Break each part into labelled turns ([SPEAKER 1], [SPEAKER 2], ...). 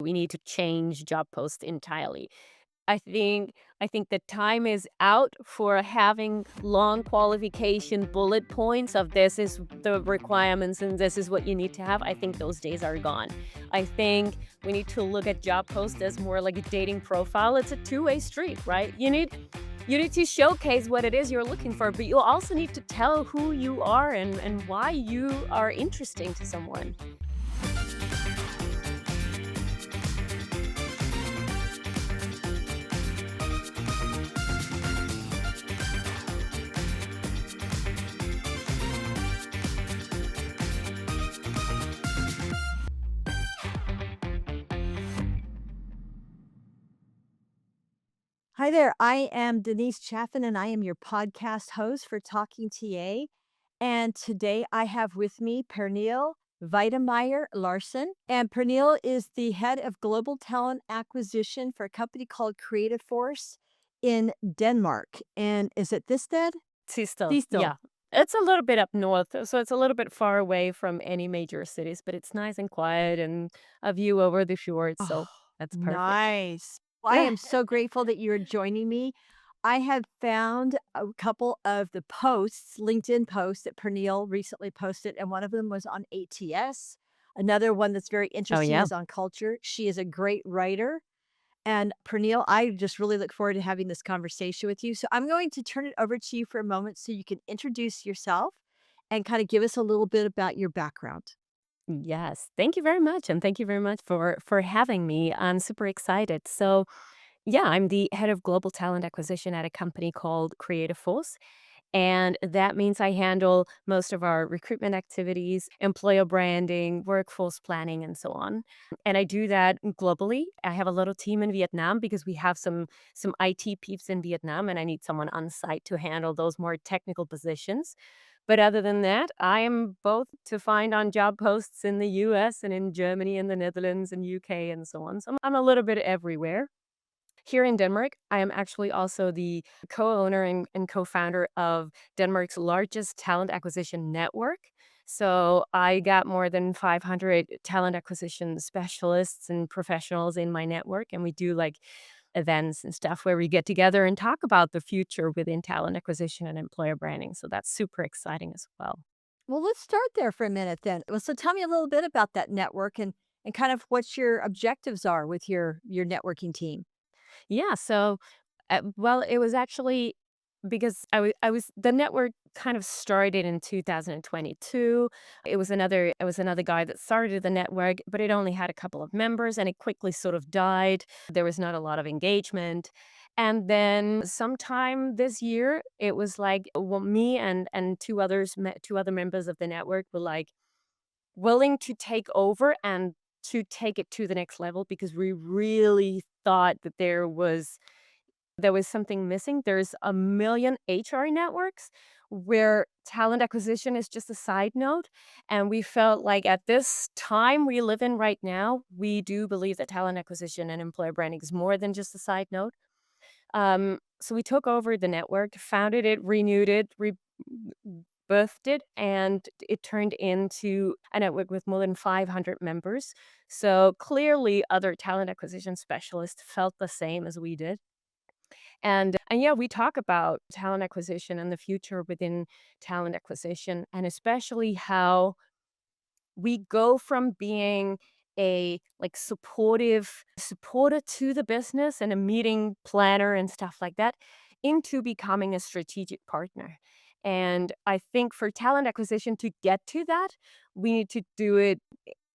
[SPEAKER 1] We need to change job posts entirely. I think the time is out for having long qualification bullet points of this is the requirements and this is what you need to have. I think those days are gone. I think we need to look at job posts as more like a dating profile. It's a two-way street, right? You need to showcase what it is you're looking for, but you also need to tell who you are and why you are interesting to someone.
[SPEAKER 2] Hi there. I am Denise Chaffin, and I am your podcast host for Talking TA. And today I have with me Pernille Weitemeyer Larsen. And Pernille is the head of global talent acquisition for a company called Creative Force in Denmark. And is it this dead?
[SPEAKER 1] Still,
[SPEAKER 2] Still.
[SPEAKER 1] yeah. It's a little bit up north, so it's a little bit far away from any major cities, but it's nice and quiet and a view over the fjords,
[SPEAKER 2] Oh,
[SPEAKER 1] so that's perfect.
[SPEAKER 2] nice. Well, I am so grateful that you're joining me. I have found a couple of the posts, LinkedIn posts that Pernille recently posted, and one of them was on ATS. Another one that's very
[SPEAKER 1] Oh,
[SPEAKER 2] interesting
[SPEAKER 1] yeah.
[SPEAKER 2] is on culture. She is a great writer. And Pernille, I just really look forward to having this conversation with you. So I'm going to turn it over to you for a moment so you can introduce yourself and kind of give us a little bit about your background.
[SPEAKER 1] Yes. Thank you very much, and thank you very much for having me. I'm super excited. So, yeah, I'm the head of global talent acquisition at a company called Creative Force. And that means I handle most of our recruitment activities, employer branding, workforce planning, and so on. And I do that globally. I have a little team in Vietnam because we have some IT peeps in Vietnam, and I need someone on site to handle those more technical positions. But other than that, I am both to find on job posts in the US and in Germany and the Netherlands and UK and so on. So I'm a little bit everywhere. Here in Denmark, I am actually also the co-owner and co-founder of Denmark's largest talent acquisition network. So I got more than 500 talent acquisition specialists and professionals in my network, and we do like events and stuff where we get together and talk about the future within talent acquisition and employer branding. So that's super exciting as well.
[SPEAKER 2] Well, let's start there for a minute then. Well, so tell me a little bit about that network and kind of what your objectives are with your networking team.
[SPEAKER 1] Yeah, so well, it was actually because I was the network kind of started in 2022. It was another guy that started the network, but it only had a couple of members and it quickly sort of died. There was not a lot of engagement. And then sometime this year, it was like well, me and two other members of the network were like willing to take over and to take it to the next level because we really thought that there was something missing. There's a million HR networks where talent acquisition is just a side note. And we felt like at this time we live in right now, we do believe that talent acquisition and employer branding is more than just a side note. So we took over the network, founded it, renewed it, birthed it, and it turned into a network with more than 500 members. So clearly, other talent acquisition specialists felt the same as we did. And yeah, we talk about talent acquisition and the future within talent acquisition, and especially how we go from being a like supportive supporter to the business and a meeting planner and stuff like that into becoming a strategic partner. And I think for talent acquisition to get to that, we need to do it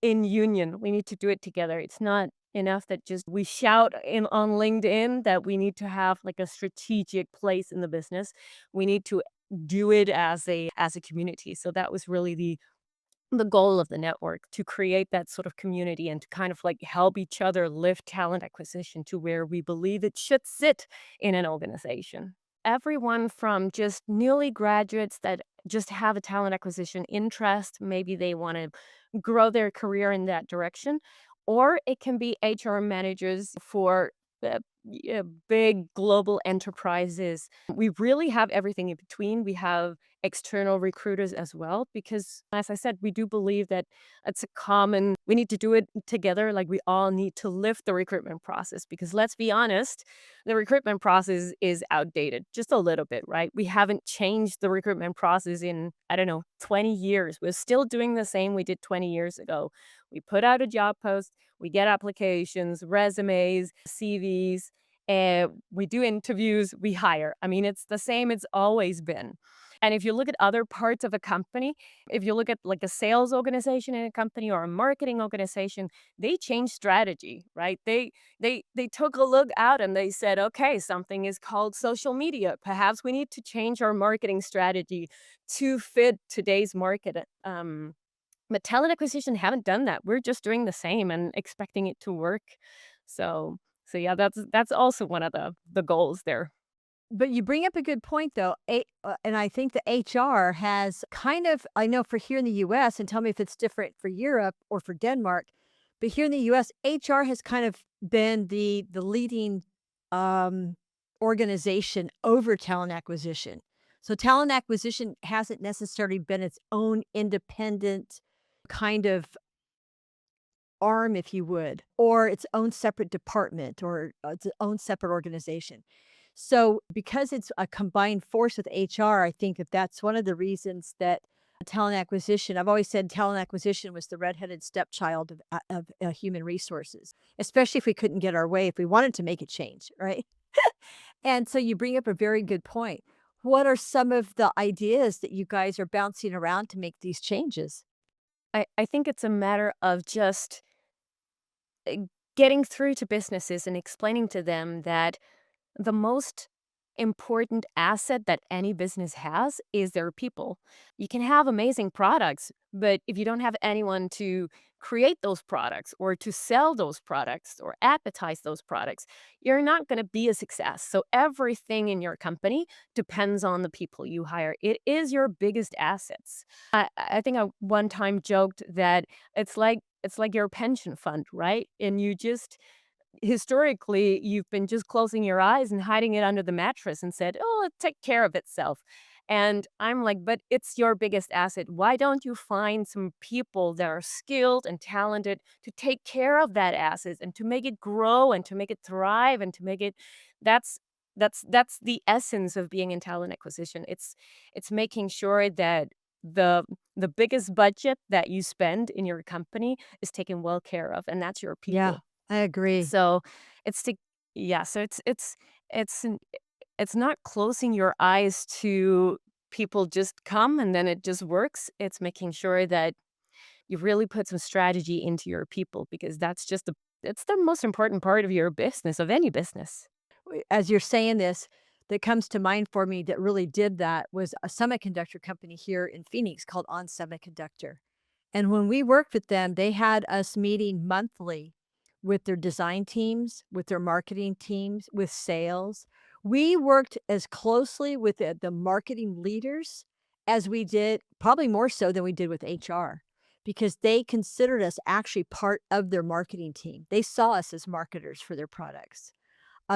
[SPEAKER 1] in union. We need to do it together. It's not enough that just we shout in on LinkedIn that we need to have like a strategic place in the business. We need to do it as a community. So that was really the goal of the network, to create that sort of community and to kind of like help each other lift talent acquisition to where we believe it should sit in an organization. Everyone from just newly graduates that just have a talent acquisition interest, maybe they want to grow their career in that direction, or it can be HR managers for yeah, big global enterprises. We really have everything in between. We have external recruiters as well, because, as I said, we do believe that it's a common, we need to do it together. Like, we all need to lift the recruitment process because let's be honest, the recruitment process is outdated just a little bit, right? We haven't changed the recruitment process in, I don't know, 20 years. We're still doing the same we did 20 years ago. We put out a job post, we get applications, resumes, CVs, we do interviews, we hire. I mean, it's the same it's always been. And if you look at other parts of a company, if you look at like a sales organization in a company or a marketing organization, they change strategy, right? They took a look out and they said, okay, something is called social media. Perhaps we need to change our marketing strategy to fit today's market. But talent acquisition haven't done that. We're just doing the same and expecting it to work. So yeah, that's also one of the goals there.
[SPEAKER 2] But you bring up a good point, though, and I think the HR has kind of, I know for here in the US, and tell me if it's different for Europe or for Denmark, but here in the US, HR has kind of been the leading, um, organization over talent acquisition. So talent acquisition hasn't necessarily been its own independent kind of arm, if you would, or its own separate department or its own separate organization. So, because it's a combined force with HR, I think that that's one of the reasons that talent acquisition, I've always said talent acquisition was the redheaded stepchild of human resources, especially if we couldn't get our way, if we wanted to make a change, right? And so you bring up a very good point. What are some of the ideas that you guys are bouncing around to make these changes?
[SPEAKER 1] I think it's a matter of just uh, getting through to businesses and explaining to them that the most important asset that any business has is their people. You can have amazing products, but if you don't have anyone to create those products or to sell those products or advertise those products, you're not going to be a success. So everything in your company depends on the people you hire. It is your biggest assets. I think I one time joked that it's like your pension fund, right? And you just historically, you've been just closing your eyes and hiding it under the mattress and said, "Oh, it'll take care of itself." And I'm like, "But it's your biggest asset. Why don't you find some people that are skilled and talented to take care of that asset and to make it grow and to make it thrive and to make it." That's that's the essence of being in talent acquisition. It's making sure that the the biggest budget that you spend in your company is taken well care of, and that's your
[SPEAKER 2] Yeah,
[SPEAKER 1] people.
[SPEAKER 2] I agree.
[SPEAKER 1] So, it's to yeah, so it's n it's not closing your eyes to people just come and then it just works. It's making sure that you really put some strategy into your people because that's just it's the most important part of your business, of any business.
[SPEAKER 2] As you're saying this, that comes to mind for me that really did that was a semiconductor company here in Phoenix called On Semiconductor. And when we worked with them, they had us meeting monthly with their design teams, with their marketing teams, with sales. We worked as closely with the marketing leaders as we did, probably more so than we did with HR, because they considered us actually part of their marketing team. They saw us as marketers for their products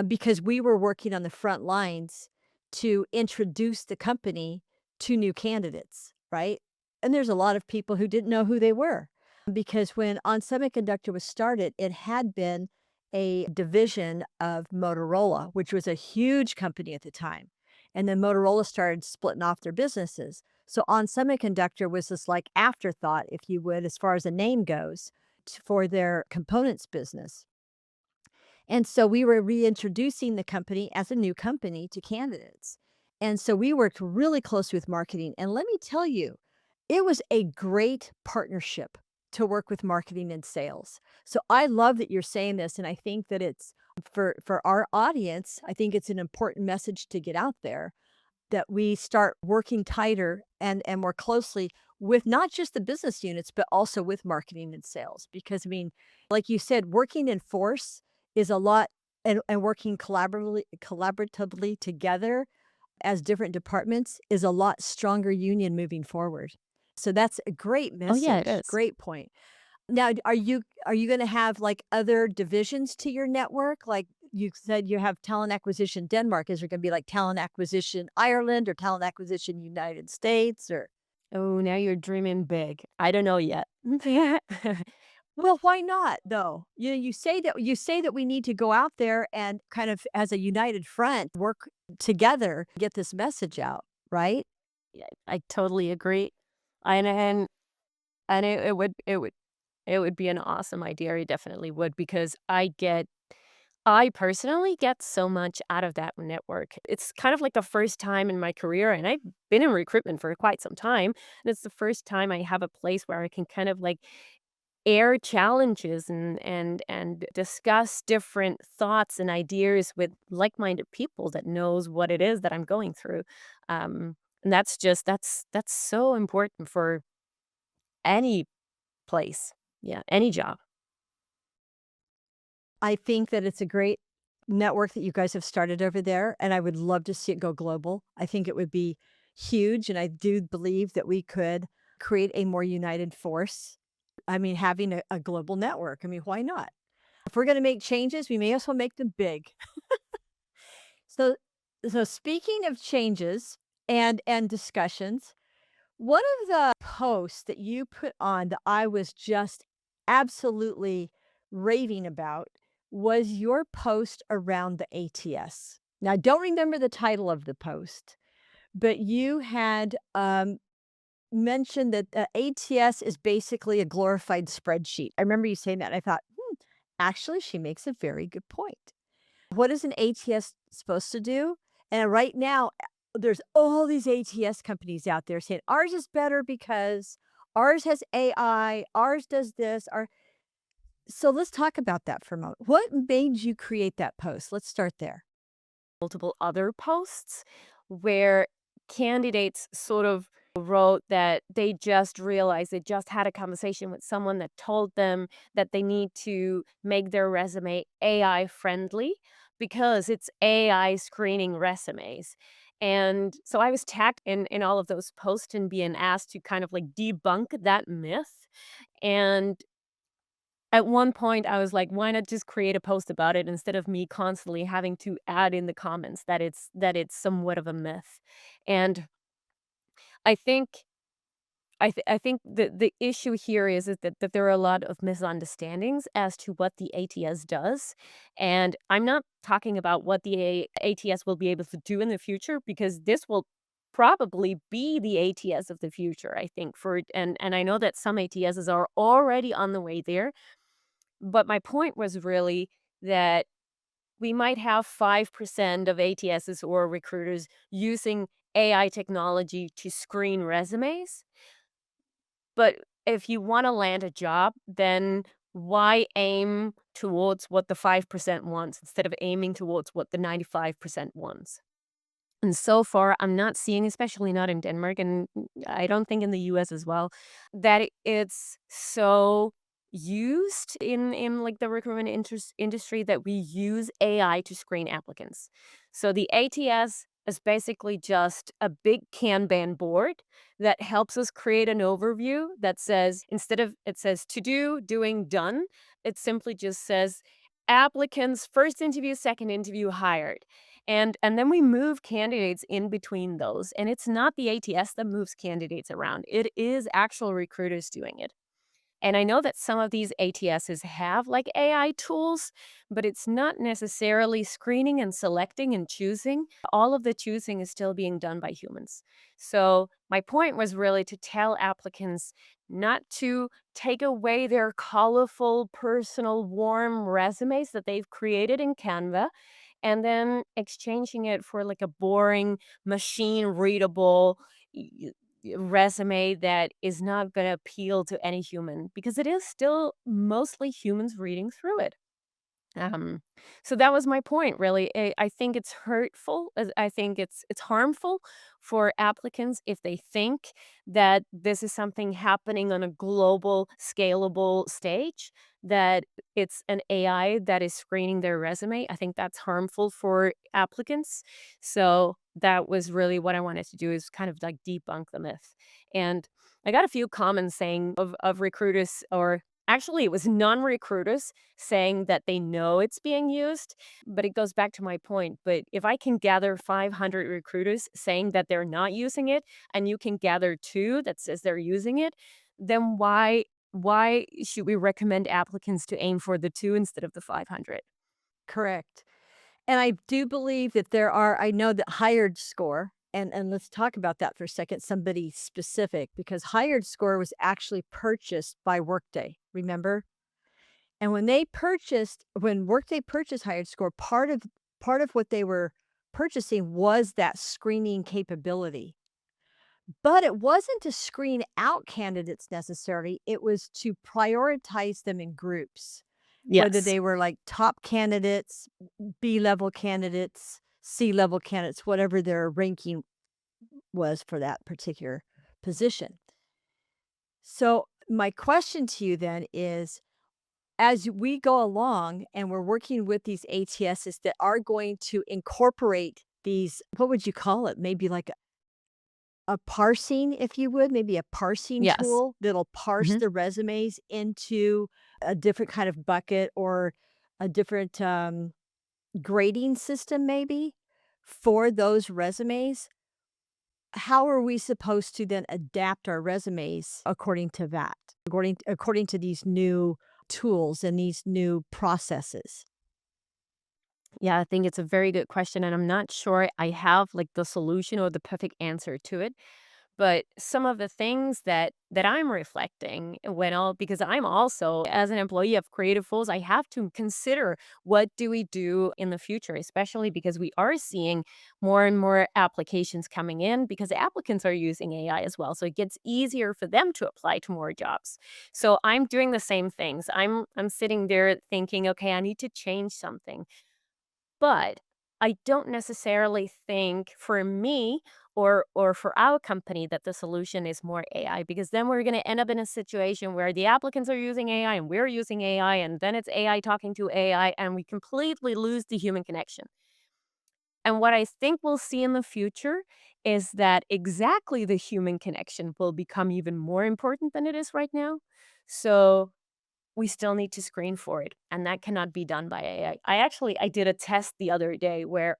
[SPEAKER 2] because we were working on the front lines to introduce the company to new candidates, right? And there's a lot of people who didn't know who they were because when On Semiconductor was started, it had been a division of Motorola, which was a huge company at the time. And then Motorola started splitting off their businesses. So On Semiconductor was this like afterthought, if you would, as far as a name goes, for their components business. And so we were reintroducing the company as a new company to candidates. And so we worked really closely with marketing. And let me tell you, it was a great partnership to work with marketing and sales. So I love that you're saying this. And I think that it's for our audience, I think it's an important message to get out there that we start working tighter and more closely with not just the business units, but also with marketing and sales. Because I mean, like you said, working in force is a lot and working collaboratively together as different departments is a lot stronger union moving forward. So that's a great
[SPEAKER 1] Oh, yeah, it
[SPEAKER 2] message.
[SPEAKER 1] is.
[SPEAKER 2] Great point. Now, are you gonna have, like, other divisions to your network? Like, you said you have talent acquisition Denmark. Is there going to be like talent acquisition Ireland or talent acquisition United States or?
[SPEAKER 1] Oh, now you're dreaming big. I don't know yet.
[SPEAKER 2] Well, why not though? You say that we need to go out there and kind of as a united front work together, get this message out, right?
[SPEAKER 1] Yeah, I totally agree. And and it would be an awesome idea. It definitely would because I personally get so much out of that network. It's kind of like the first time in my career, and I've been in recruitment for quite some time, and it's the first time I have a place where I can kind of like air challenges and discuss different thoughts and ideas with like-minded people that knows what it is that I'm going through. And that's so important for any place. Yeah, any job.
[SPEAKER 2] I think that it's a great network that you guys have started over there, and I would love to see it go global. I think it would be huge, and I do believe that we could create a more united force. I mean, having a global network. I mean, why not? If we're going to make changes, we may as well make them big. So, so speaking of changes and discussions, one of the posts that you put on that I was just absolutely raving about was your post around the ATS. Now, I don't remember the title of the post, but you had mentioned that the ATS is basically a glorified spreadsheet. I remember you saying that. And I thought, actually, she makes a very good point. What is an ATS supposed to do? And right now, there's all these ATS companies out there saying ours is better because ours has AI, ours does this, our so let's talk about that for a moment. What made you create that post? Let's start there.
[SPEAKER 1] Multiple other posts where candidates sort of wrote that they just realized they just had a conversation with someone that told them that they need to make their resume AI friendly because it's AI screening resumes. And so I was tagged in all of those posts and being asked to kind of like debunk that myth. And at one point, I was like, "Why not just create a post about it instead of me constantly having to add in the comments that it's somewhat of a myth?" And I think I think the issue here is that there are a lot of misunderstandings as to what the ATS does, and I'm not talking about what the ATS will be able to do in the future because this will probably be the ATS of the future, I think, for and I know that some ATSs are already on the way there, but my point was really that we might have 5% of ATSs or recruiters using AI technology to screen resumes. But if you want to land a job, then why aim towards what the 5% wants instead of aiming towards what the 95% wants? And so far, I'm not seeing, especially not in Denmark, and I don't think in the US as well, that it's so used in like the recruitment industry that we use AI to screen applicants. So the ATS is basically just a big Kanban board that helps us create an overview that says instead of it says to do, doing, done, it simply just says applicants, first interview, second interview, hired. And then we move candidates in between those, and it's not the ATS that moves candidates around. It is actual recruiters doing it. And I know that some of these ATSs have like AI tools, but it's not necessarily screening and selecting and choosing. All of the choosing is still being done by humans. So my point was really to tell applicants not to take away their colorful, personal, warm resumes that they've created in Canva and then exchanging it for like a boring, machine readable resume that is not going to appeal to any human because it is still mostly humans reading through it. Um, so that was my point, really. I think it's hurtful. I think it's harmful for applicants if they think that this is something happening on a global, scalable stage, that it's an AI that is screening their resume. I think that's harmful for applicants. So that was really what I wanted to do is kind of like debunk the myth. And I got a few comments saying of recruiters or Actually, it was non-recruiters saying that they know it's being used, but it goes back to my point. But if I can gather 500 recruiters saying that they're not using it, and you can gather 2 that says they're using it, then why should we recommend applicants to aim for the 2 instead of the 500?
[SPEAKER 2] Correct. And I do believe that I know that Hired Score, and let's talk about that for a second, somebody specific, because Hired Score was actually purchased by Workday, remember? And when Workday purchased Hired Score, part of what they were purchasing was that screening capability. But it wasn't to screen out candidates necessarily, it was to prioritize them in groups, whether
[SPEAKER 1] Yes.
[SPEAKER 2] they were like top candidates, B-level candidates, C-level candidates, whatever their ranking was for that particular position. So, my question to you then is, as we go along and we're working with these ATSs that are going to incorporate these, what would you call it? Maybe like a parsing, if you would, maybe a parsing
[SPEAKER 1] Yes.
[SPEAKER 2] tool that'll parse
[SPEAKER 1] Mhm.
[SPEAKER 2] the resumes into a different kind of bucket or a different, grading system maybe for those resumes. How are we supposed to then adapt our resumes according to that? According to these new tools and these new processes?
[SPEAKER 1] Yeah, I think it's a very good question, and I'm not sure I have, like, the solution or the perfect answer to it. But some of the things that I'm reflecting when all because I'm also, as an employee of Creative Fools, I have to consider what do we do in the future, especially because we are seeing more and more applications coming in because applicants are using AI as well. So it gets easier for them to apply to more jobs. So I'm doing the same things. I'm sitting there thinking, okay, I need to change something. But I don't necessarily think for me or for our company that the solution is more AI because then we're going to end up in a situation where the applicants are using AI and we're using AI and then it's AI talking to AI and we completely lose the human connection. And what I think we'll see in the future is that exactly the human connection will become even more important than it is right now. So we still need to screen for it, and that cannot be done by AI. I did a test the other day where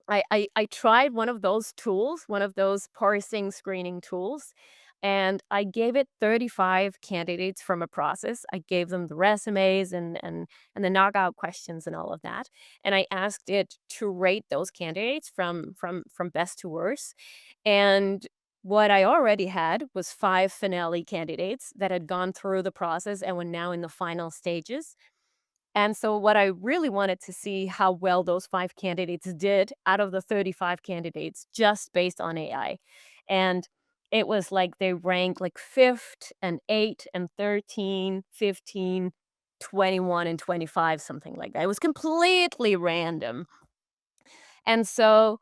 [SPEAKER 1] I tried one of those tools, one of those parsing screening tools, and I gave it 35 candidates from a process. I gave them the resumes and the knockout questions and all of that, and I asked it to rate those candidates from best to worst, and what I already had was 5 finale candidates that had gone through the process and were now in the final stages. And so what I really wanted to see how well those 5 candidates did out of the 35 candidates just based on AI. And it was like they ranked like 5th and 8th and 13, 15, 21, and 25, something like that. It was completely random. And so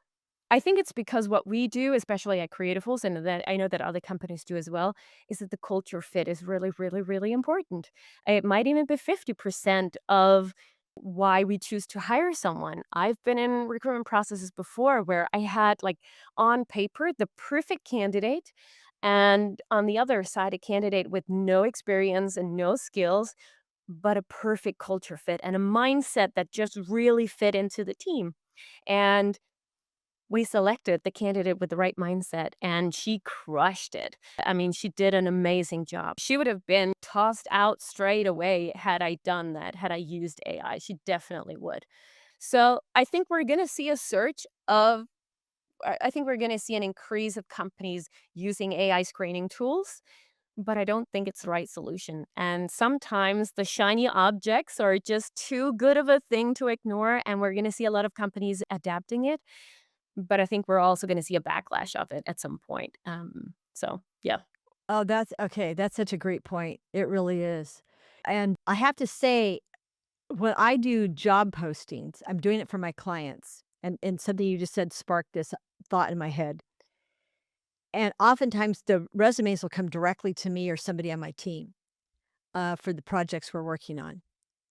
[SPEAKER 1] I think it's because what we do, especially at Creatives, and that I know that other companies do as well, is that the culture fit is really, really, really important. It might even be 50% of why we choose to hire someone. I've been in recruitment processes before where I had, like, on paper, the perfect candidate, and on the other side, a candidate with no experience and no skills, but a perfect culture fit and a mindset that just really fit into the team. And we selected the candidate with the right mindset, and she crushed it. I mean, she did an amazing job. She would have been tossed out straight away had I done that, had I used AI. She definitely would. So I think we're going to see a surge of, I think we're going to see an increase of companies using AI screening tools, but I don't think it's the right solution. And sometimes the shiny objects are just too good of a thing to ignore, and we're going to see a lot of companies adapting it, but I think we're also gonna see a backlash of it at some point, so, yeah.
[SPEAKER 2] Oh, that's okay, that's such a great point. It really is. And I have to say, when I do job postings, I'm doing it for my clients, and something you just said sparked this thought in my head. And oftentimes, the resumes will come directly to me or somebody on my team, for the projects we're working on.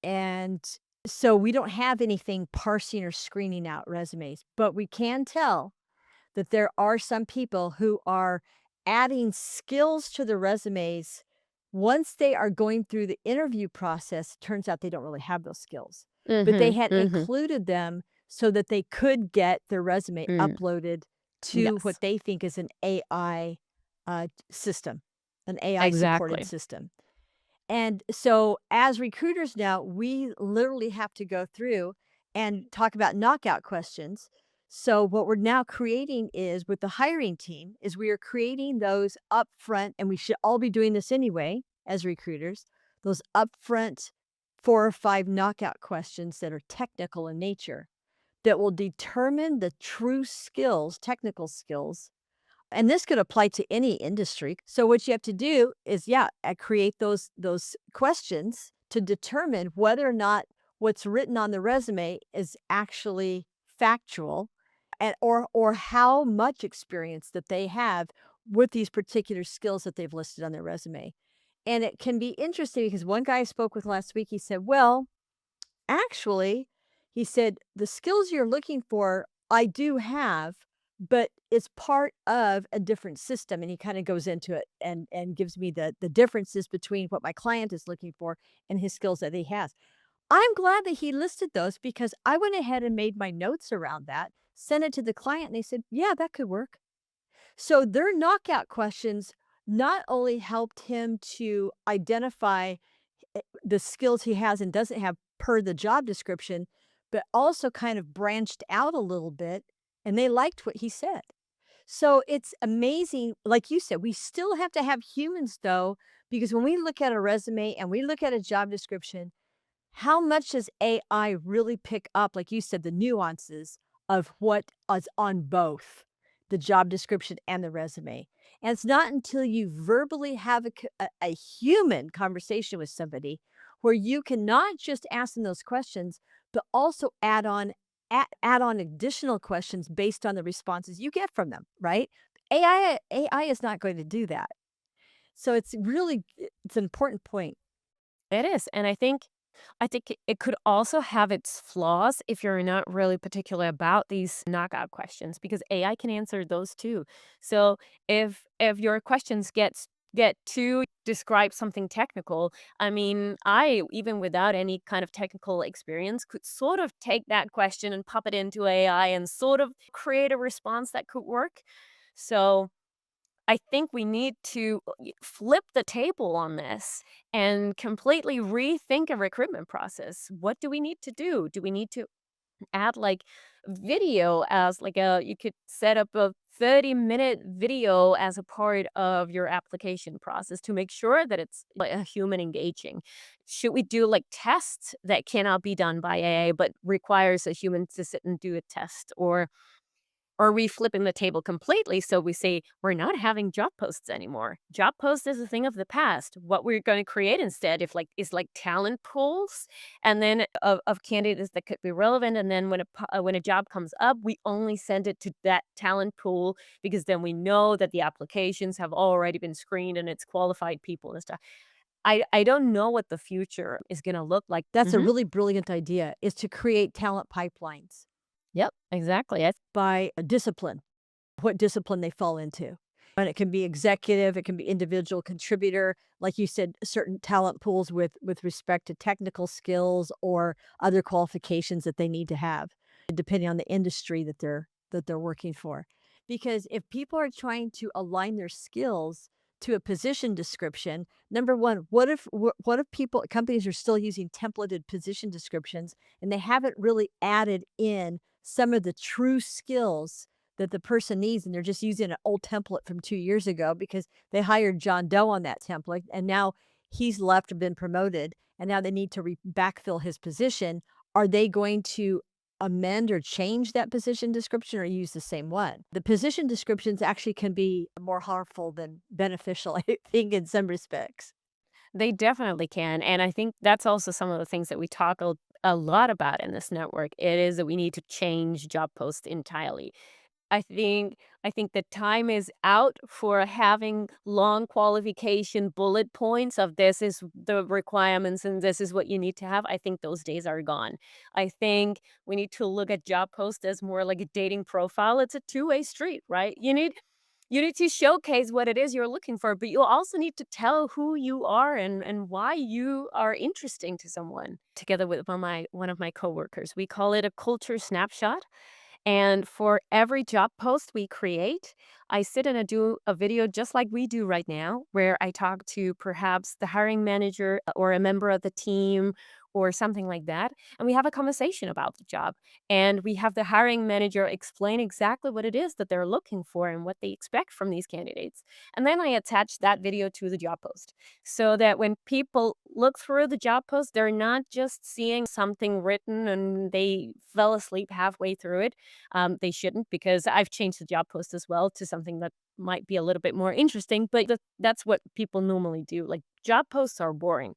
[SPEAKER 2] And so we don't have anything parsing or screening out resumes, but we can tell that there are some people who are adding skills to the resumes Once they are going through the interview process, turns out they don't really have those skills, but they
[SPEAKER 1] Mhm,
[SPEAKER 2] had
[SPEAKER 1] mhm.
[SPEAKER 2] included them so that they could get their resume
[SPEAKER 1] Mm,
[SPEAKER 2] uploaded to what
[SPEAKER 1] yes,
[SPEAKER 2] they think is an AI system, an AI supported
[SPEAKER 1] exactly.
[SPEAKER 2] system. And so as recruiters now, we literally have to go through and talk about knockout questions. So what we're now creating is with the hiring team is we are creating those upfront, and we should all be doing this anyway as recruiters, those upfront 4 or 5 knockout questions that are technical in nature that will determine the true skills, technical skills, and this could apply to any industry. So what you have to do is, yeah, create those questions to determine whether or not what's written on the resume is actually factual, and or how much experience that they have with these particular skills that they've listed on their resume. And it can be interesting because one guy I spoke with last week, he said, "Well, actually," he said, "the skills you're looking for, I do have, but it's part of a different system." And he kinda goes into it and gives me the differences between what my client is looking for and his skills that he has. I'm glad that he listed those because I went ahead and made my notes around that, sent it to the client, and they said, "Yeah, that could work." So their knockout questions not only helped him to identify the skills he has and doesn't have per the job description, but also kind of branched out a little bit, and they liked what he said. So it's amazing. Like you said, we still have to have humans though, because when we look at a resume and we look at a job description, how much does AI really pick up, like you said, the nuances of what is on both the job description and the resume? And it's not until you verbally have a human conversation with somebody where you can not just ask them those questions, but also add on additional questions based on the responses you get from them, right? AI is not going to do that. So it's an important point.
[SPEAKER 1] It is, and I think it could also have its flaws if you're not really particular about these knockout questions because AI can answer those too. So if your questions get to describe something technical, I mean, I even without any kind of technical experience could sort of take that question and pop it into AI and sort of create a response that could work. So I think we need to flip the table on this and completely rethink a recruitment process. What do we need to do? Do we need to add like video as like a you could set up a 30-minute video as a part of your application process to make sure that it's like a human engaging. Should we do like tests that cannot be done by AI but requires a human to sit and do a test, or are we flipping the table completely so we say we're not having job posts anymore? Job post is a thing of the past. What we're going to create instead if like is like talent pools and then of candidates that could be relevant, and then when a job comes up, we only send it to that talent pool because then we know that the applications have already been screened and it's qualified people and stuff. I don't know what the future is going to look like.
[SPEAKER 2] That's a
[SPEAKER 1] Mhm.
[SPEAKER 2] really brilliant idea, is to create talent pipelines
[SPEAKER 1] Yep, exactly.
[SPEAKER 2] by a discipline, what discipline they fall into. And it can be executive, it can be individual contributor, like you said, certain talent pools with respect to technical skills or other qualifications that they need to have, depending on the industry that they're working for. Because if people are trying to align their skills to a position description, number one, what if people companies are still using templated position descriptions and they haven't really added in some of the true skills that the person needs, and they're just using an old template from 2 years ago because they hired John Doe on that template, and now he's left and been promoted, and now they need to backfill his position. Are they going to amend or change that position description or use the same one? The position descriptions actually can be more harmful than beneficial, I think, in some respects.
[SPEAKER 1] They definitely can, and I think that's also some of the things that we talk a lot about in this network. It is that we need to change job posts entirely. I think the time is out for having long qualification bullet points of this is the requirements and this is what you need to have. I think those days are gone. I think we need to look at job posts as more like a dating profile. It's a two-way street, right? You need to showcase what it is you're looking for, but you also need to tell who you are and why you are interesting to someone. Together with one of my coworkers, we call it a culture snapshot. And for every job post we create, I sit and I do a video just like we do right now, where I talk to perhaps the hiring manager or a member of the team or something like that. And we have a conversation about the job. And we have the hiring manager explain exactly what it is that they're looking for and what they expect from these candidates. And then I attach that video to the job post so that when people look through the job post, they're not just seeing something written and they fell asleep halfway through it. They shouldn't, because I've changed the job post as well to something that might be a little bit more interesting, but that's what people normally do. Like, job posts are boring.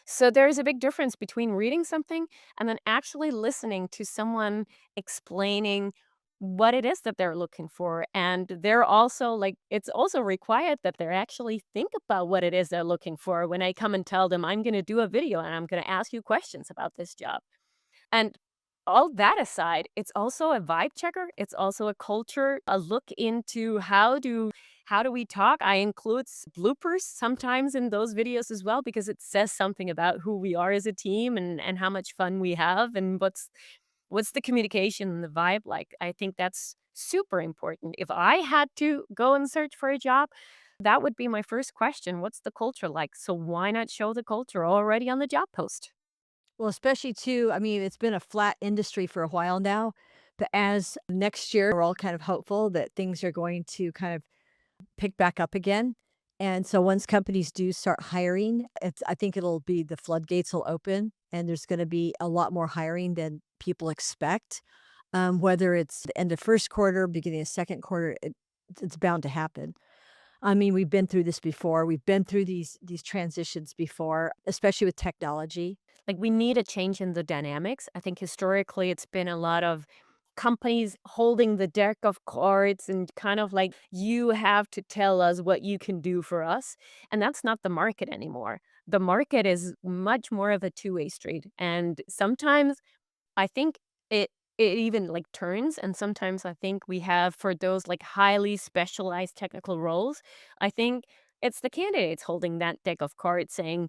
[SPEAKER 1] So there's a big difference between reading something and then actually listening to someone explaining what it is that they're looking for. And they're also like, it's also required that they actually think about what it is they're looking for when I come and tell them I'm going to do a video and I'm going to ask you questions about this job. And all that aside, it's also a vibe checker. It's also a culture, a look into how do we talk. I include bloopers sometimes in those videos as well because it says something about who we are as a team and how much fun we have and what's the communication and the vibe like. I think that's super important. If I had to go and search for a job, that would be my first question. What's the culture like? So why not show the culture already on the job post?
[SPEAKER 2] Well, especially too, I mean, it's been a flat industry for a while now, but as next year, we're all kind of hopeful that things are going to kind of pick back up again. And so once companies do start hiring, I think it'll be the floodgates will open and there's going to be a lot more hiring than people expect. Whether it's the end of first quarter, beginning of second quarter, it's bound to happen. I mean, we've been through this before. We've been through these transitions before, especially with technology.
[SPEAKER 1] Like, we need a change in the dynamics. I think historically it's been a lot of companies holding the deck of cards and kind of like, you have to tell us what you can do for us. And that's not the market anymore. The market is much more of a two-way street. And sometimes I think it even like turns. And sometimes I think we have for those like highly specialized technical roles, I think it's the candidates holding that deck of cards saying,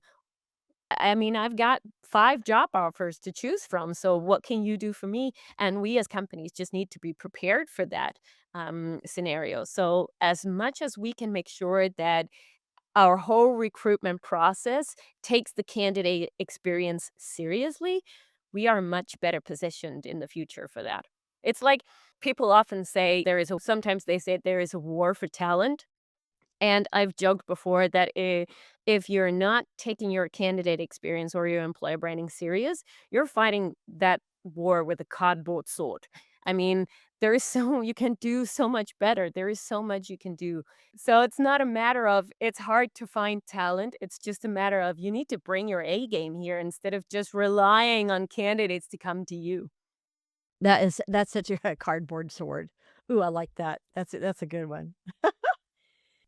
[SPEAKER 1] I mean, I've got 5 job offers to choose from, so what can you do for me? And we as companies just need to be prepared for that, scenario. So as much as we can make sure that our whole recruitment process takes the candidate experience seriously, we are much better positioned in the future for that. It's like people often say sometimes they say there is a war for talent. And I've joked before that if you're not taking your candidate experience or your employer branding serious, you're fighting that war with a cardboard sword. I mean, there is so you can do so much better. There is so much you can do. So it's not a matter of it's hard to find talent. It's just a matter of you need to bring your A game here instead of just relying on candidates to come to you.
[SPEAKER 2] That's such a cardboard sword. Ooh, I like that. That's a good one.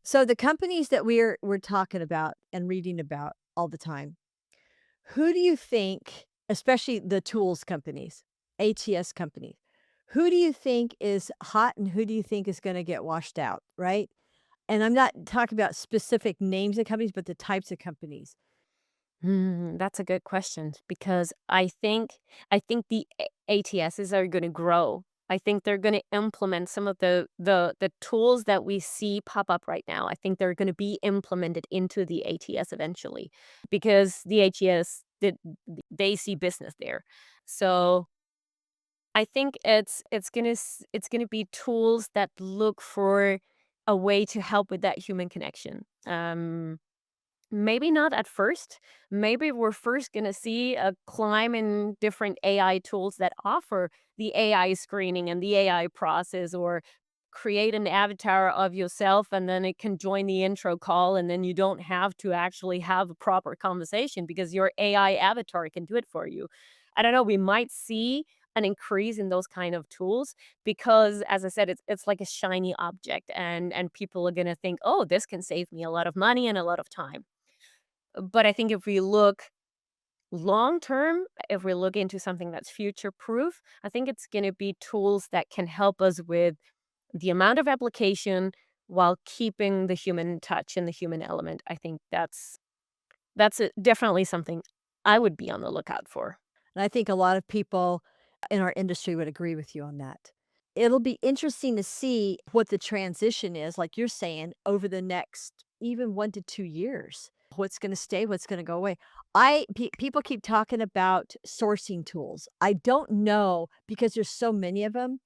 [SPEAKER 2] So the companies that we're talking about and reading about all the time, who do you think, especially the tools companies, ATS companies, who do you think is hot and who do you think is going to get washed out, right? And I'm not talking about specific names of companies, but the types of companies.
[SPEAKER 1] That's a good question because I think the ATSs are going to grow. I think they're going to implement some of the tools that we see pop up right now. I think they're going to be implemented into the ATS eventually because the ATS they see business there. So I think it's gonna be tools that look for a way to help with that human connection. Maybe not at first. Maybe we're first gonna see a climb in different AI tools that offer the AI screening and the AI process, or create an avatar of yourself and then it can join the intro call and then you don't have to actually have a proper conversation because your AI avatar can do it for you. I don't know, we might see an increase in those kind of tools because as I said, it's like a shiny object and people are gonna think, "Oh, this can save me a lot of money and a lot of time." But I think if we look long term, if we look into something that's future proof, I think it's going to be tools that can help us with the amount of application, while keeping the human touch and the human element. I think that's definitely something I would be on the lookout for.
[SPEAKER 2] And I think a lot of people in our industry would agree with you on that. It'll be interesting to see what the transition is, like you're saying, over the next even 1 to 2 years. What's going to stay, what's going to go away. People keep talking about sourcing tools. I don't know because there's so many of them.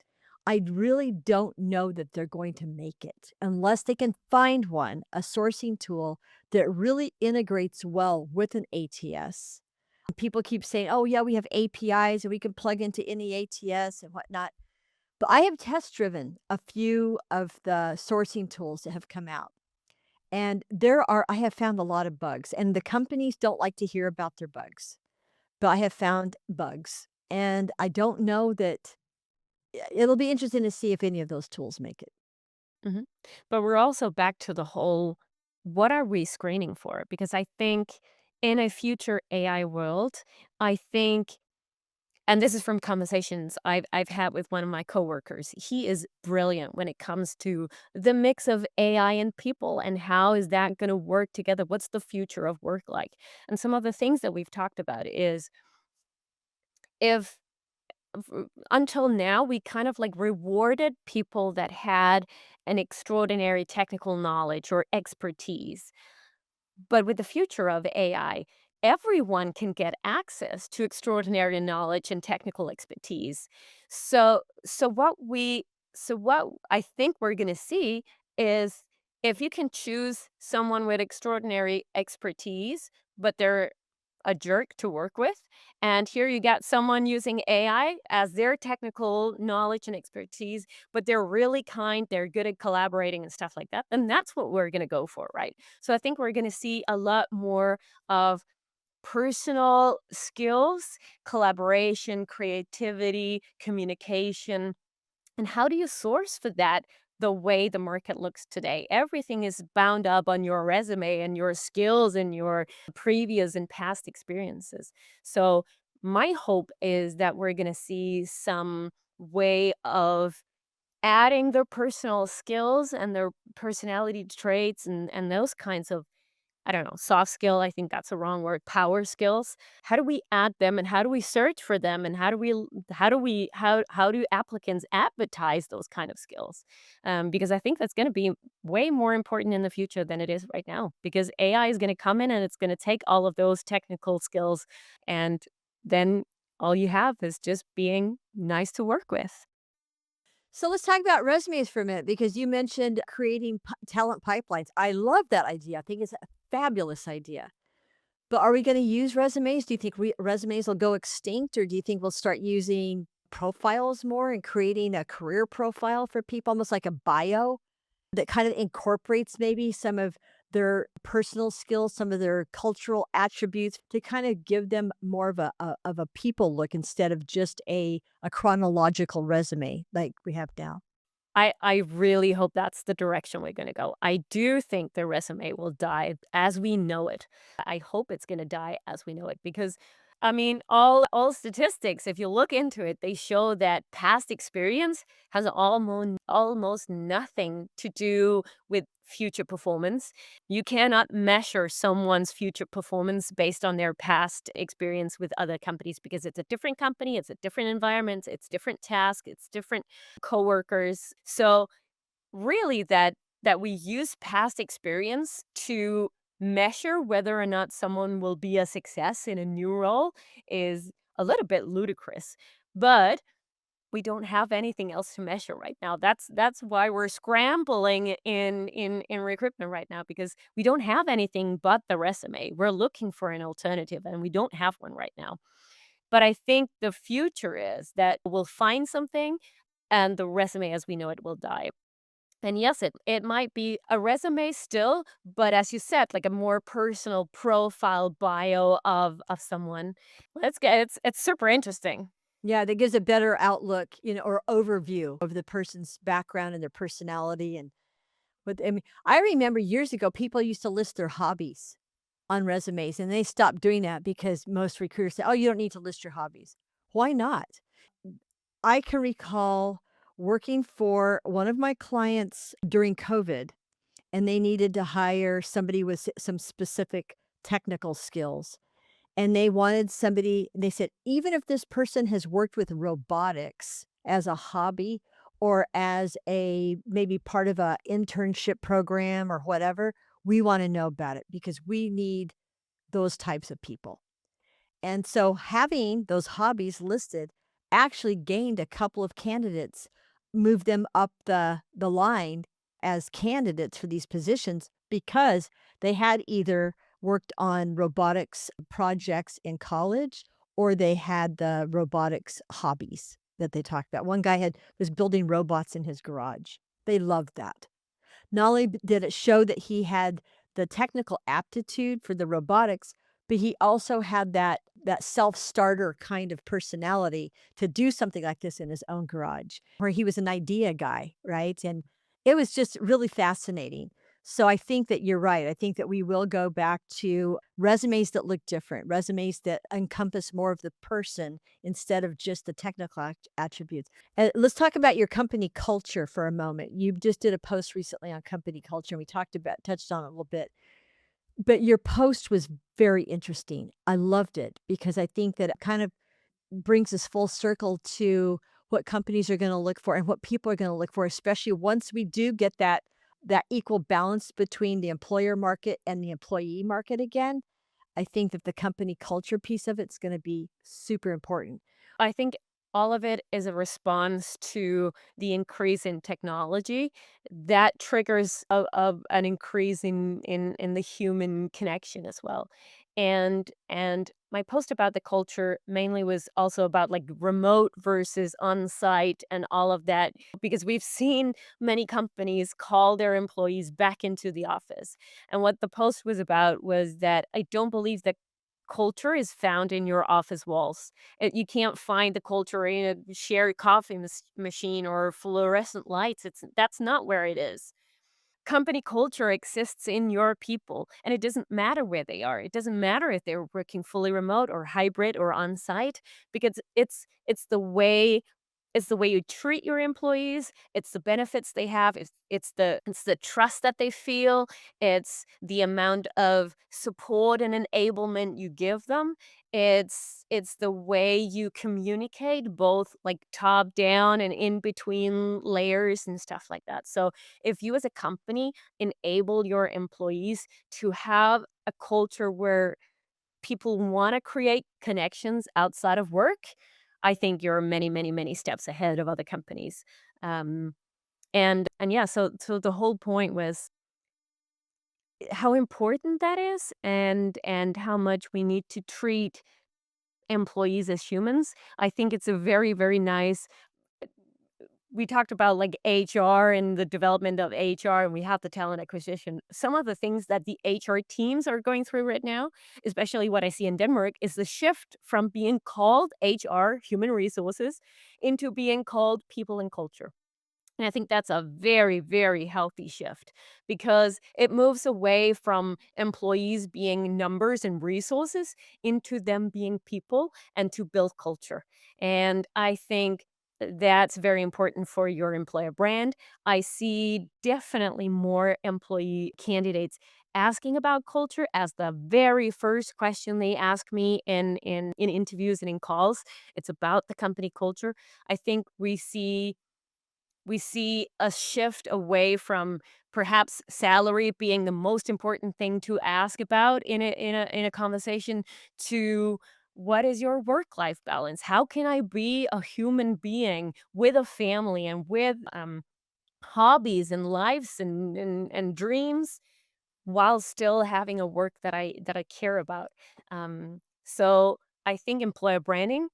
[SPEAKER 2] I really don't know that they're going to make it unless they can find one, a sourcing tool that really integrates well with an ATS. People keep saying, "Oh, yeah, we have APIs and we can plug into any ATS and whatnot." But I have test driven a few of the sourcing tools that have come out. And I have found a lot of bugs, and the companies don't like to hear about their bugs. But I have found bugs. And I don't know that it'll be interesting to see if any of those tools make it.
[SPEAKER 1] Mhm. But we're also back to the whole, what are we screening for? Because I think in a future AI world, I think, and this is from conversations I've had with one of my coworkers. He is brilliant when it comes to the mix of AI and people and how is that going to work together? What's the future of work like? And some of the things that we've talked about is, if until now we kind of like rewarded people that had an extraordinary technical knowledge or expertise, but with the future of AI, everyone can get access to extraordinary knowledge and technical expertise. So what I think we're going to see is, if you can choose someone with extraordinary expertise, but they're a jerk to work with, and here you got someone using AI as their technical knowledge and expertise, but they're really kind, they're good at collaborating and stuff like that, then that's what we're going to go for, right? So I think we're going to see a lot more of personal skills, collaboration, creativity, communication. And how do you source for that the way the market looks today? Everything is bound up on your resume and your skills and your previous and past experiences. So, my hope is that we're going to see some way of adding their personal skills and their personality traits and those kinds of, I don't know, soft skill, I think that's a wrong word, power skills. How do we add them and how do we search for them and how do applicants advertise those kind of skills? Because I think that's gonna be way more important in the future than it is right now, because AI is gonna come in and it's gonna take all of those technical skills, and then all you have is just being nice to work with.
[SPEAKER 2] So let's talk about resumes for a minute because you mentioned creating talent pipelines. I love that idea. I think it's a fabulous idea. But are we going to use resumes? Do you think resumes will go extinct, or do you think we'll start using profiles more and creating a career profile for people, almost like a bio that kind of incorporates maybe some of their personal skills, some of their cultural attributes to kind of give them more of a people look instead of just a chronological resume like we have now?
[SPEAKER 1] I really hope that's the direction we're gonna go. I do think the resume will die as we know it. I hope it's gonna die as we know it because, I mean, all statistics, if you look into it, they show that past experience has almost nothing to do with future performance. You cannot measure someone's future performance based on their past experience with other companies because it's a different company, it's a different environment, it's different task, it's different coworkers. So really that we use past experience to measure whether or not someone will be a success in a new role is a little bit ludicrous. But we don't have anything else to measure right now. That's why we're scrambling in recruitment right now, because we don't have anything but the resume. We're looking for an alternative and we don't have one right now. But I think the future is that we'll find something and the resume as we know it will die. And yes, it might be a resume still, but as you said, like a more personal profile bio of someone. It's super interesting.
[SPEAKER 2] Yeah, that gives a better outlook, or overview of the person's background and their personality and what I mean. I remember years ago, people used to list their hobbies on resumes, and they stopped doing that because most recruiters say, "Oh, you don't need to list your hobbies." Why not? I can recall working for one of my clients during COVID, and they needed to hire somebody with some specific technical skills. And they wanted somebody, they said, even if this person has worked with robotics as a hobby or as a maybe part of a internship program or whatever, we want to know about it because we need those types of people. And so having those hobbies listed actually gained a couple of candidates, moved them up the line as candidates for these positions because they had either worked on robotics projects in college or they had the robotics hobbies that they talked about. One guy had was building robots in his garage. They loved that. Not only did it show that he had the technical aptitude for the robotics, but he also had that self-starter kind of personality to do something like this in his own garage, where he was an idea guy, right? And it was just really fascinating. So I think that you're right. I think that we will go back to resumes that look different, resumes that encompass more of the person instead of just the technical attributes. Let's talk about your company culture for a moment. You just did a post recently on company culture, and we touched on it a little bit. But your post was very interesting. I loved it because I think that it kind of brings us full circle to what companies are going to look for and what people are going to look for, especially once we do get that equal balance between the employer market and the employee market again. I think that the company culture piece of it's going to be super important.
[SPEAKER 1] I think all of it is a response to the increase in technology that triggers an increase in the human connection as well. And my post about the culture mainly was also about like remote versus on-site and all of that because we've seen many companies call their employees back into the office. And what the post was about was that I don't believe that culture is found in your office walls. You can't find the culture in a shared coffee machine or fluorescent lights. That's not where it is. Company culture exists in your people, and it doesn't matter where they are. It doesn't matter if they're working fully remote or hybrid or on site because it's the way you treat your employees, it's the benefits they have, it's the trust that they feel, it's the amount of support and enablement you give them. It's the way you communicate both like top down and in between layers and stuff like that. So if you as a company enable your employees to have a culture where people wanna create connections outside of work, I think you're many, many, many steps ahead of other companies. Um, and yeah, so the whole point was how important that is and how much we need to treat employees as humans. I think it's a very, very nice we talked about like HR and the development of HR, and we have the talent acquisition. Some of the things that the HR teams are going through right now, especially what I see in Denmark, is the shift from being called HR, human resources, into being called people and culture. And I think that's a very, very healthy shift because it moves away from employees being numbers and resources into them being people and to build culture. And I think that's very important for your employer brand. I see definitely more employee candidates asking about culture as the very first question they ask me in interviews and in calls. It's about the company culture. I think we see a shift away from perhaps salary being the most important thing to ask about in a conversation to what is your work life balance? How can I be a human being with a family and with hobbies and lives and dreams while still having a work that I care about? So I think employer branding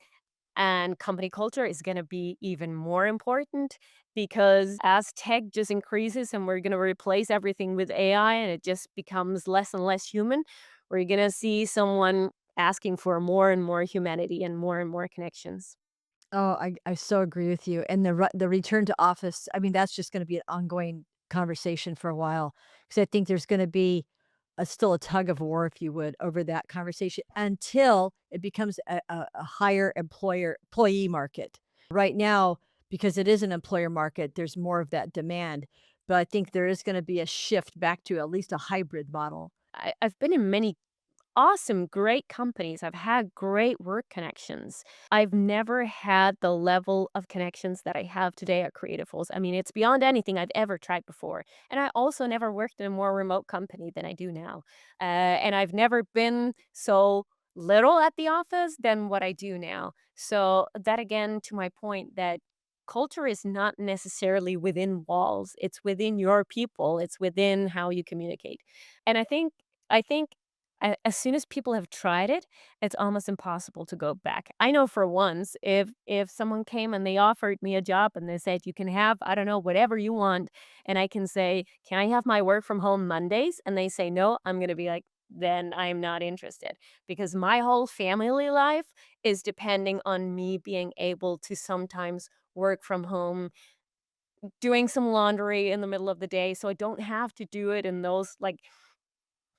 [SPEAKER 1] and company culture is going to be even more important because as tech just increases and we're going to replace everything with AI and it just becomes less and less human, we're going to see someone asking for more and more humanity and more connections.
[SPEAKER 2] Oh, I so agree with you, and the return to office, I mean, that's just gonna be an ongoing conversation for a while because I think there's gonna be still a tug of war, if you would, over that conversation until it becomes a higher employee market. Right now, because it is an employer market. There's more of that demand. But I think there is going to be a shift back to at least a hybrid model.
[SPEAKER 1] I've been in many awesome, great companies. I've had great work connections. I've never had the level of connections that I have today at Creativefuls. I mean, it's beyond anything I've ever tried before. And I also never worked in a more remote company than I do now. And I've never been so little at the office than what I do now. So that again, to my point that culture is not necessarily within walls. It's within your people. It's within how you communicate. And I think as soon as people have tried it, it's almost impossible to go back. I know for once, if someone came and they offered me a job and they said, "You can have, I don't know, whatever you want," and I can say, "Can I have my work from home Mondays?" And they say no, I'm gonna be like, "Then I'm not interested," because my whole family life is depending on me being able to sometimes work from home, doing some laundry in the middle of the day, so I don't have to do it in those, like,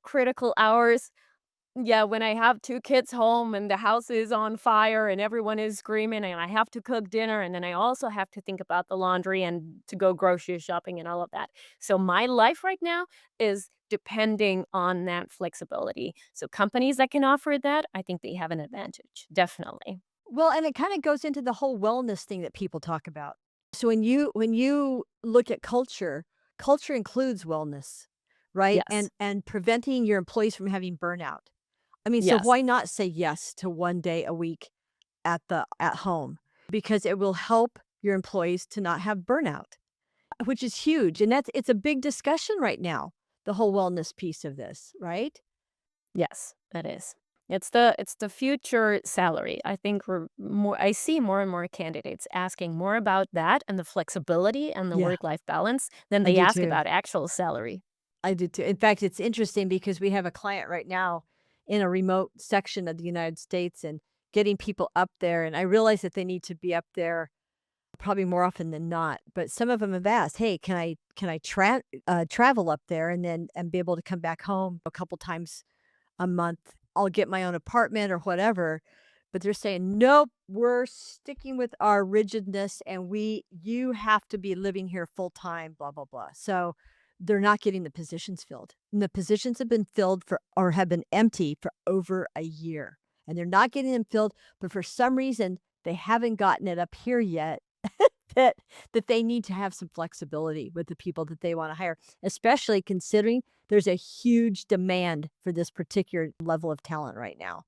[SPEAKER 1] critical hours. Yeah, when I have 2 kids home and the house is on fire and everyone is screaming and I have to cook dinner and then I also have to think about the laundry and to go grocery shopping and all of that. So my life right now is depending on that flexibility. So companies that can offer that, I think they have an advantage, definitely.
[SPEAKER 2] Well, and it kind of goes into the whole wellness thing that people talk about. So when you look at culture, culture includes wellness, right?
[SPEAKER 1] Yes.
[SPEAKER 2] And preventing your employees from having burnout. I mean, so
[SPEAKER 1] Yes.
[SPEAKER 2] why not say yes to 1 day a week at home? Because it will help your employees to not have burnout, which is huge. And it's a big discussion right now, the whole wellness piece of this, right?
[SPEAKER 1] Yes, that is. It's the future salary. I see more and more candidates asking more about that and the flexibility and the
[SPEAKER 2] Yeah,
[SPEAKER 1] work-life balance than
[SPEAKER 2] I
[SPEAKER 1] they
[SPEAKER 2] do
[SPEAKER 1] ask
[SPEAKER 2] too.
[SPEAKER 1] about actual salary.
[SPEAKER 2] I do too. In fact, it's interesting because we have a client right now in a remote section of the United States and getting people up there. And I realize that they need to be up there probably more often than not. But some of them have asked, "Hey, can I travel up there and then and be able to come back home a couple times a month? I'll get my own apartment or whatever." But they're saying, "Nope, we're sticking with our rigidness and you have to be living here full time, blah, blah, blah." So they're not getting the positions filled. And the positions have been filled for or have been empty for over a year. And they're not getting them filled, but for some reason they haven't gotten it up here yet that they need to have some flexibility with the people that they wanna hire, especially considering there's a huge demand for this particular level of talent right now.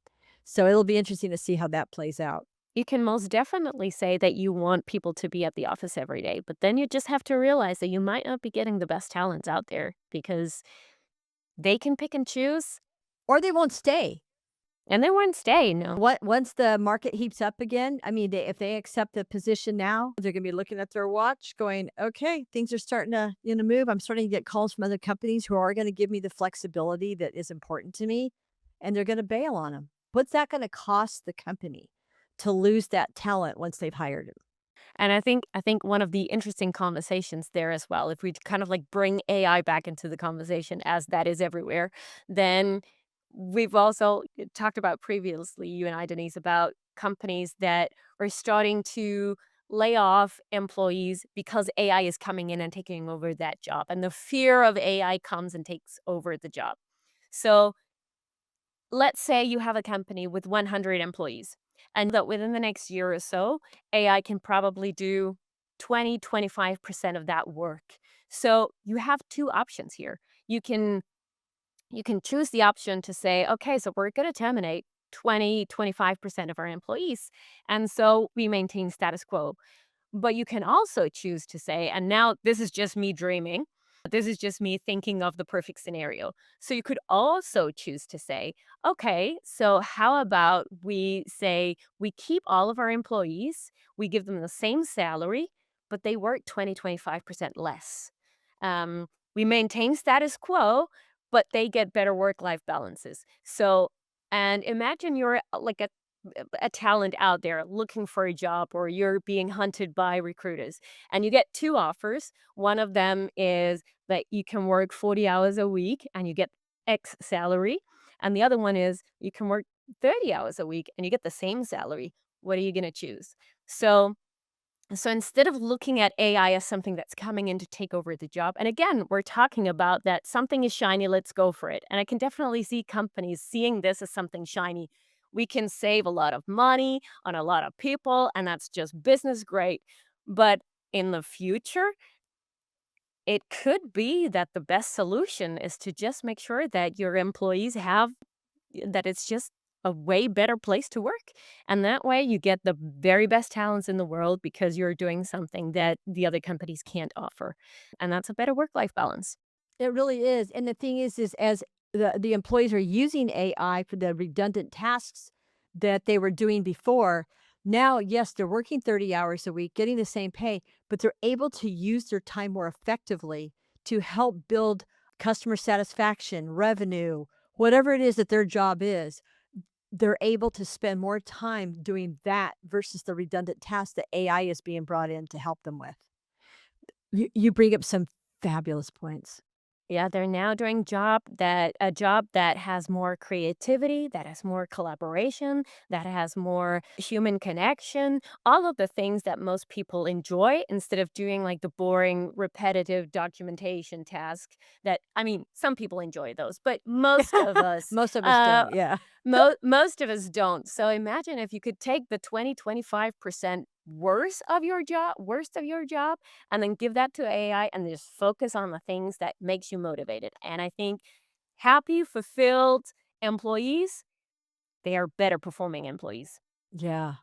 [SPEAKER 2] So it'll be interesting to see how that plays out.
[SPEAKER 1] You can most definitely say that you want people to be at the office every day, but then you just have to realize that you might not be getting the best talents out there because they can pick and choose
[SPEAKER 2] Or they won't stay.
[SPEAKER 1] and they won't stay, no.
[SPEAKER 2] What once the market heats up again, I mean, if they accept the position now, they're gonna be looking at their watch going, "Okay, things are starting to, move. I'm starting to get calls from other companies who are gonna give me the flexibility that is important to me," and they're gonna bail on them. What's that gonna cost the company to lose that talent once they've hired him?
[SPEAKER 1] And I think one of the interesting conversations there as well, if we kind of like bring AI back into the conversation as that is everywhere, then we've also talked about previously, you and I, Denise, about companies that are starting to lay off employees because AI is coming in and taking over that job. And the fear of AI comes and takes over the job. So let's say you have a company with 100 employees and that within the next year or so, AI can probably do 20-25% of that work. So you have two options here. You can you can choose the option to say, okay, so we're going to terminate 20-25% of our employees. And so we maintain status quo. But you can also choose to say, and now this is just me dreaming, this is just me thinking of the perfect scenario. So you could also choose to say, okay, so how about we say we keep all of our employees, we give them the same salary, but they work 20-25% less. We maintain status quo, but they get better work life balances. So, and imagine you're like a talent out there looking for a job or you're being hunted by recruiters and you get two offers. One of them is that you can work 40 hours a week and you get X salary. And the other one is you can work 30 hours a week and you get the same salary. What are you going to choose? So So instead of looking at AI as something that's coming in to take over the job, and again, we're talking about that something is shiny, let's go for it. And I can definitely see companies seeing this as something shiny. We can save a lot of money on a lot of people, and that's just business great. But in the future, it could be that the best solution is to just make sure that your employees have that it's just a way better place to work. And that way you get the very best talents in the world because you're doing something that the other companies can't offer. And that's a better work-life balance.
[SPEAKER 2] It really is, and the thing is as the employees are using AI for the redundant tasks that they were doing before, now, yes, they're working 30 hours a week, getting the same pay, but they're able to use their time more effectively to help build customer satisfaction, revenue, whatever it is that their job is. They're able to spend more time doing that versus the redundant tasks that AI is being brought in to help them with. You bring up some fabulous points.
[SPEAKER 1] Yeah, they're now doing a job that has more creativity, that has more collaboration, that has more human connection, all of the things that most people enjoy instead of doing like the boring, repetitive documentation task that I mean, some people enjoy those, but most of us
[SPEAKER 2] Most of us
[SPEAKER 1] uh
[SPEAKER 2] don't, yeah.
[SPEAKER 1] most of us don't. So imagine if you could take the 20-25% worst of your job and then give that to AI and just focus on the things that makes you motivated. And I think happy, fulfilled employees, they are better performing employees.
[SPEAKER 2] Yeah,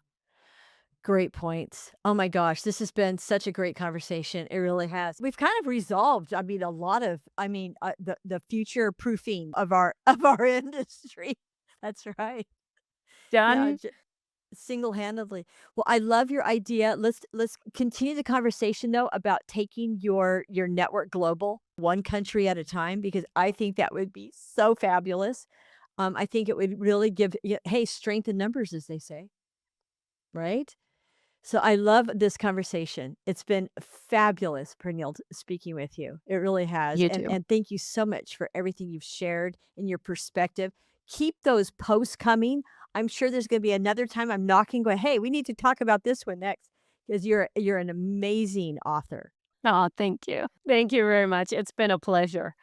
[SPEAKER 2] great points. Oh my gosh, this has been such a great conversation. It really has. We've kind of resolved, I mean, a lot of, the future proofing of our of our industry. That's right. Yeah,
[SPEAKER 1] Done.
[SPEAKER 2] single-handedly. Well, I love your idea. Let's continue the conversation though about taking your network global, one country at a time, because I think that would be so fabulous. I think it would really give, hey, strength in numbers, as they say, right? So I love this conversation. It's been fabulous, Pernille, speaking with you. It really has.
[SPEAKER 1] You
[SPEAKER 2] And
[SPEAKER 1] too.
[SPEAKER 2] and thank you so much for everything you've shared and your perspective. Keep those posts coming. I'm sure there's going to be another time I'm knocking, going, "Hey, we need to talk about this one next," because you're an amazing author.
[SPEAKER 1] Oh, thank you. Thank you very much. It's been a pleasure.